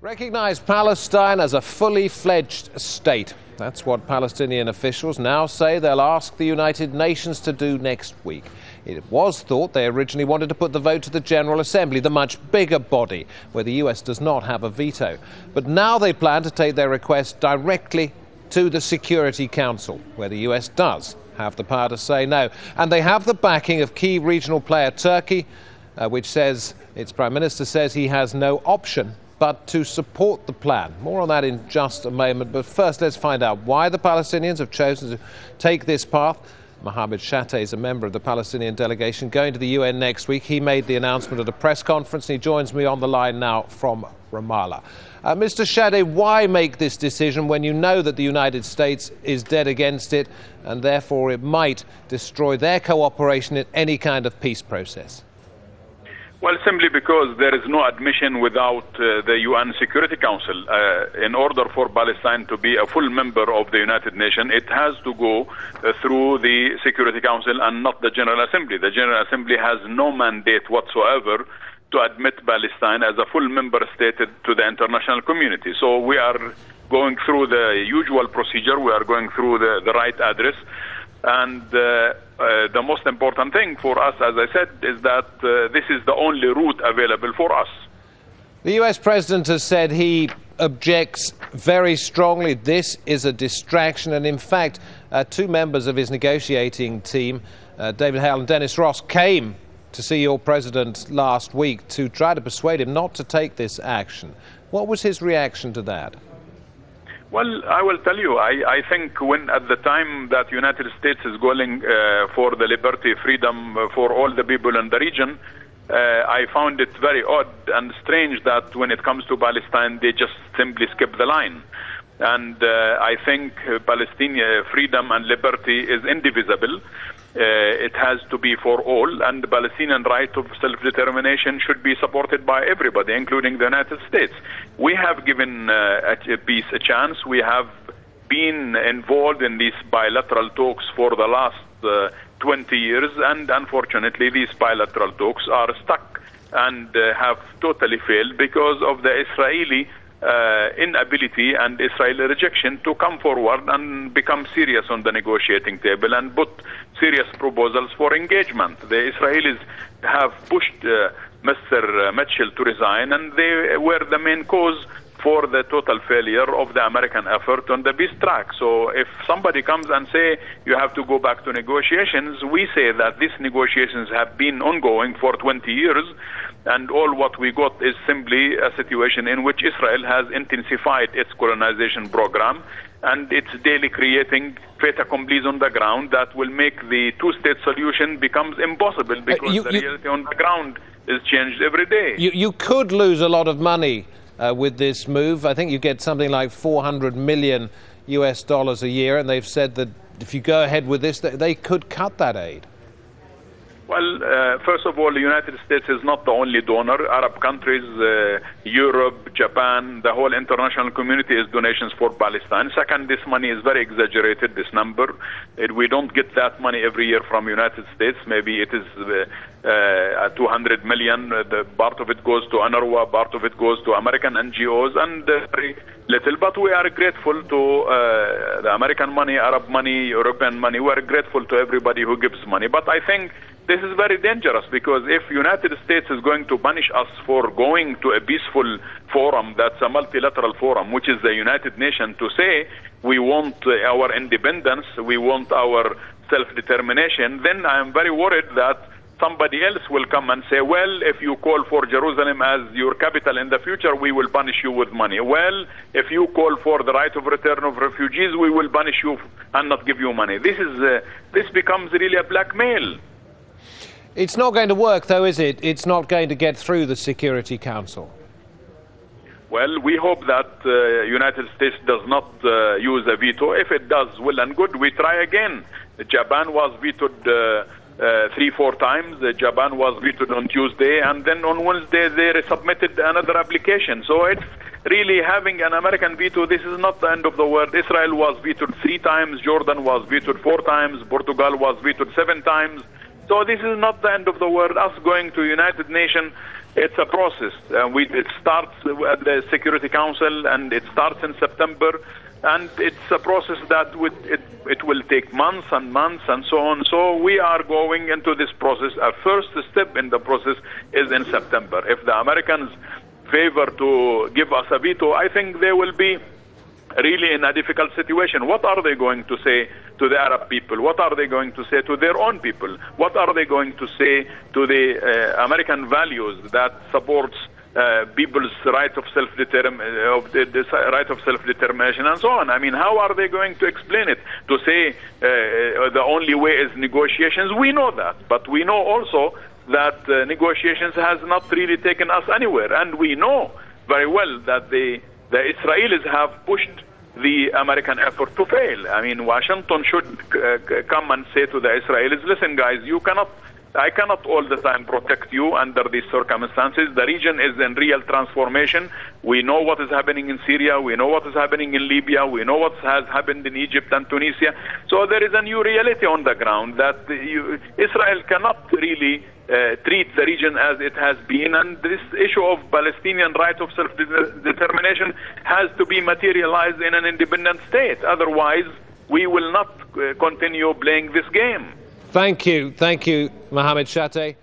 Recognize Palestine as a fully fledged state. That's what Palestinian officials now say they'll ask the United Nations to do next week. It was thought they originally wanted to put the vote to the General Assembly, the much bigger body, where the US does not have a veto. But now they plan to take their request directly to the Security Council, where the US does have the power to say no. And they have the backing of key regional player Turkey, which says its Prime Minister says he has no option but to support the plan. More on that in just a moment. But first, let's find out why the Palestinians have chosen to take this path. Mohammed Shateh is a member of the Palestinian delegation going to the UN next week. He made the announcement at a press conference, and he joins me on the line now from Ramallah. Mr. Shateh, why make this decision when you know that the United States is dead against it, and therefore it might destroy their cooperation in any kind of peace process? Well, simply because there is no admission without the UN Security Council. In order for Palestine to be a full member of the United Nations, it has to go through the Security Council and not the General Assembly. The General Assembly has no mandate whatsoever to admit Palestine as a full member state to the international community. So we are going through the usual procedure. We are going through the right address. And the most important thing for us, as I said, is that this is the only route available for us. The US President has said he objects very strongly. This is a distraction. And in fact, two members of his negotiating team, David Hale and Dennis Ross, came to see your president last week to try to persuade him not to take this action. What was his reaction to that? Well, I will tell you, I think when at the time that United States is going for the liberty, freedom for all the people in the region, I found it very odd and strange that when it comes to Palestine, they just simply skip the line. And I think Palestinian freedom and liberty is indivisible. It has to be for all, and the Palestinian right of self-determination should be supported by everybody, including the United States. We have given peace a chance. We have been involved in these bilateral talks for the last 20 years, and unfortunately these bilateral talks are stuck and have totally failed because of the Israeli inability and Israeli rejection to come forward and become serious on the negotiating table and put serious proposals for engagement. The Israelis have pushed Mr. Mitchell to resign, and they were the main cause for the total failure of the American effort on the peace track. So if somebody comes and say you have to go back to negotiations, we say that these negotiations have been ongoing for 20 years, and all what we got is simply a situation in which Israel has intensified its colonization program, and it's daily creating fait accompli on the ground that will make the two-state solution becomes impossible because the reality on the ground is changed every day. You could lose a lot of money with this move. I think you get something like $400 million US a year, and they've said that if you go ahead with this, they could cut that aid. Well, first of all, the United States is not the only donor. Arab countries, Europe, Japan, the whole international community is donations for Palestine. Second, this money is very exaggerated, this number. We don't get that money every year from the United States. Maybe it is 200 million. Part of it goes to UNRWA, part of it goes to American NGOs, and very little. But we are grateful to the American money, Arab money, European money. We are grateful to everybody who gives money. But I think this is very dangerous, because if United States is going to punish us for going to a peaceful forum, that's a multilateral forum, which is the United Nations, to say we want our independence, we want our self-determination, then I am very worried that somebody else will come and say, well, if you call for Jerusalem as your capital in the future, we will punish you with money. Well, if you call for the right of return of refugees, we will punish you and not give you money. This becomes really a blackmail. It's not going to work, though, is it? It's not going to get through the Security Council. Well, we hope that United States does not use a veto. If it does, well and good, we try again. Japan was vetoed 3-4 times. Japan was vetoed on Tuesday, and then on Wednesday they resubmitted another application. So it's really having an American veto. This is not the end of the world. Israel was vetoed 3 times. Jordan was vetoed 4 times. Portugal was vetoed 7 times. So this is not the end of the world. Us going to United Nations It's a process. It starts at the Security Council, and it starts in September, and it's a process that it will take months and months and so on. So we are going into this process. A first step in the process is in September. If the Americans favor to give us a veto, I think they will be really in a difficult situation. What are they going to say to the Arab people? What are they going to say to their own people? What are they going to say to the American values that supports people's right of self-determination and so on? I mean, how are they going to explain it? To say the only way is negotiations? We know that, but we know also that negotiations has not really taken us anywhere, and we know very well that the Israelis have pushed the American effort to fail. I mean, Washington should come and say to the Israelis, listen guys, I cannot all the time protect you under these circumstances. The region is in real transformation. We know what is happening in Syria. We know what is happening in Libya. We know what has happened in Egypt and Tunisia. So there is a new reality on the ground that Israel cannot really treat the region as it has been, and this issue of Palestinian right of self-determination has to be materialized in an independent state. Otherwise, we will not continue playing this game. Thank you, Mohammed Shateh.